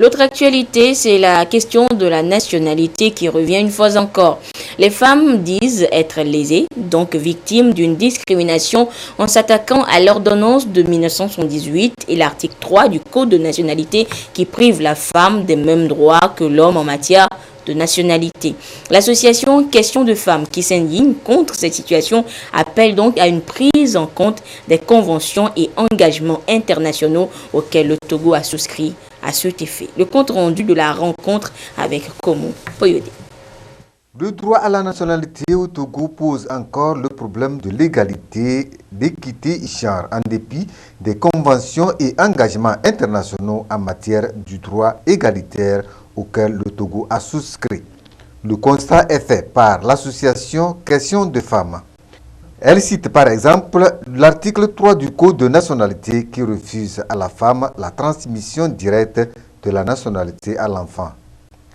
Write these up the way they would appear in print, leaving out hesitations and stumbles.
L'autre actualité, c'est la question de la nationalité qui revient une fois encore. Les femmes disent être lésées, donc victimes d'une discrimination en s'attaquant à l'ordonnance de 1978 et l'article 3 du Code de nationalité qui prive la femme des mêmes droits que l'homme en matière de nationalité. L'association Question de femmes qui s'indigne contre cette situation appelle donc à une prise en compte des conventions et engagements internationaux auxquels le Togo a souscrit à cet effet. Le compte rendu de la rencontre avec Komo Poyode. Le droit à la nationalité au Togo pose encore le problème de l'égalité, d'équité genre en dépit des conventions et engagements internationaux en matière du droit égalitaire auquel le Togo a souscrit. Le constat est fait par l'association Question de femmes. Elle cite par exemple l'article 3 du Code de nationalité qui refuse à la femme la transmission directe de la nationalité à l'enfant.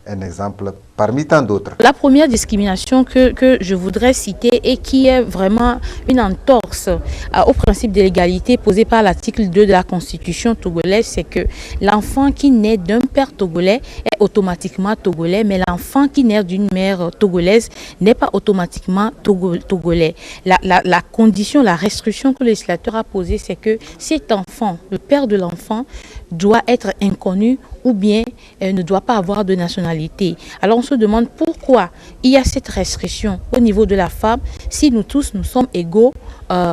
Un exemple parmi tant d'autres. La première discrimination que je voudrais citer et qui est vraiment une entorse au principe de l'égalité posé par l'article 2 de la Constitution togolaise, c'est que l'enfant qui naît d'un père togolais est automatiquement togolais, mais l'enfant qui naît d'une mère togolaise n'est pas automatiquement togolais. La condition, la restriction que le législateur a posée, c'est que cet enfant, le père de l'enfant, doit être inconnu ou bien ne doit pas avoir de nationalité. Alors on se demande pourquoi il y a cette restriction au niveau de la femme si nous tous nous sommes égaux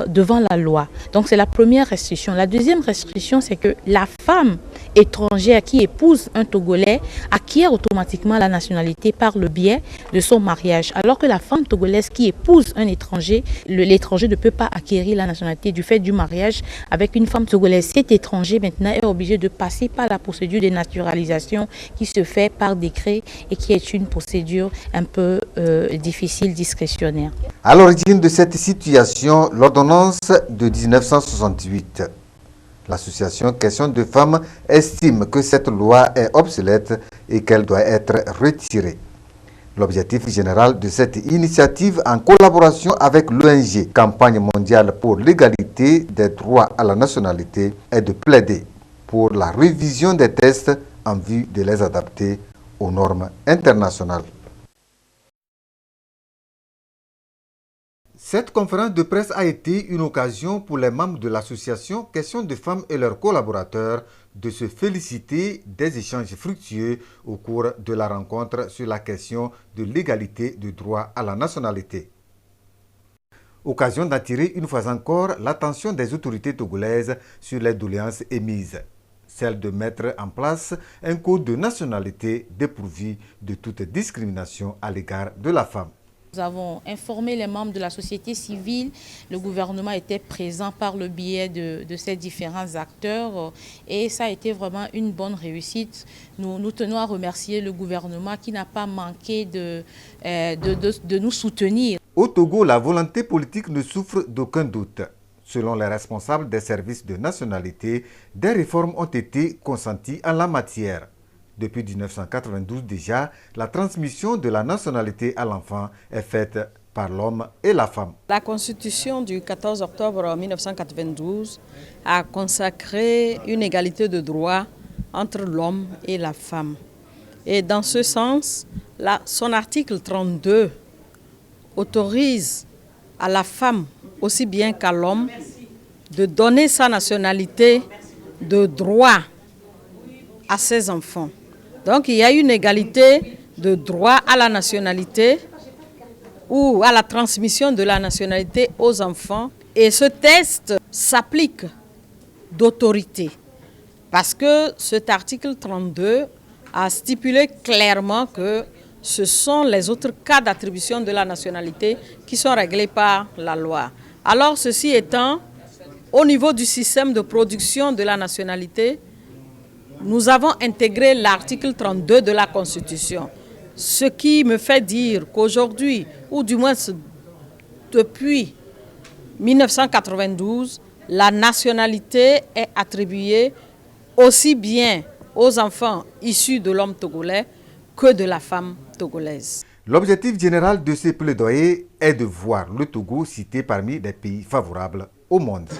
devant la loi. Donc c'est la première restriction. La deuxième restriction, c'est que la femme étrangère qui épouse un Togolais acquiert automatiquement la nationalité par le biais de son mariage. Alors que la femme togolaise qui épouse un étranger, l'étranger ne peut pas acquérir la nationalité du fait du mariage avec une femme togolaise. Cet étranger maintenant est obligé de passer par la procédure de naturalisation qui se fait par décret et qui est une procédure un peu difficile, discrétionnaire. À l'origine de cette situation, l'ordonnance de 1968. L'association Question de femmes estime que cette loi est obsolète et qu'elle doit être retirée. L'objectif général de cette initiative, en collaboration avec l'ONG Campagne mondiale pour l'égalité des droits à la nationalité, est de plaider pour la révision des textes en vue de les adapter aux normes internationales. Cette conférence de presse a été une occasion pour les membres de l'association Question de femmes et leurs collaborateurs de se féliciter des échanges fructueux au cours de la rencontre sur la question de l'égalité de droit à la nationalité. Occasion d'attirer une fois encore l'attention des autorités togolaises sur les doléances émises, celle de mettre en place un code de nationalité dépourvu de toute discrimination à l'égard de la femme. Nous avons informé les membres de la société civile, le gouvernement était présent par le biais de ces différents acteurs et ça a été vraiment une bonne réussite. Nous tenons à remercier le gouvernement qui n'a pas manqué de nous soutenir. Au Togo, la volonté politique ne souffre d'aucun doute. Selon les responsables des services de nationalité, des réformes ont été consenties en la matière. Depuis 1992 déjà, la transmission de la nationalité à l'enfant est faite par l'homme et la femme. La Constitution du 14 octobre 1992 a consacré une égalité de droits entre l'homme et la femme. Et dans ce sens, son article 32 autorise à la femme, aussi bien qu'à l'homme, de donner sa nationalité de droit à ses enfants. Donc il y a une égalité de droit à la nationalité ou à la transmission de la nationalité aux enfants. Et ce test s'applique d'autorité parce que cet article 32 a stipulé clairement que ce sont les autres cas d'attribution de la nationalité qui sont réglés par la loi. Alors ceci étant, au niveau du système de production de la nationalité, nous avons intégré l'article 32 de la Constitution, ce qui me fait dire qu'aujourd'hui, ou du moins depuis 1992, la nationalité est attribuée aussi bien aux enfants issus de l'homme togolais que de la femme togolaise. L'objectif général de ces plaidoyers est de voir le Togo cité parmi les pays favorables au monde.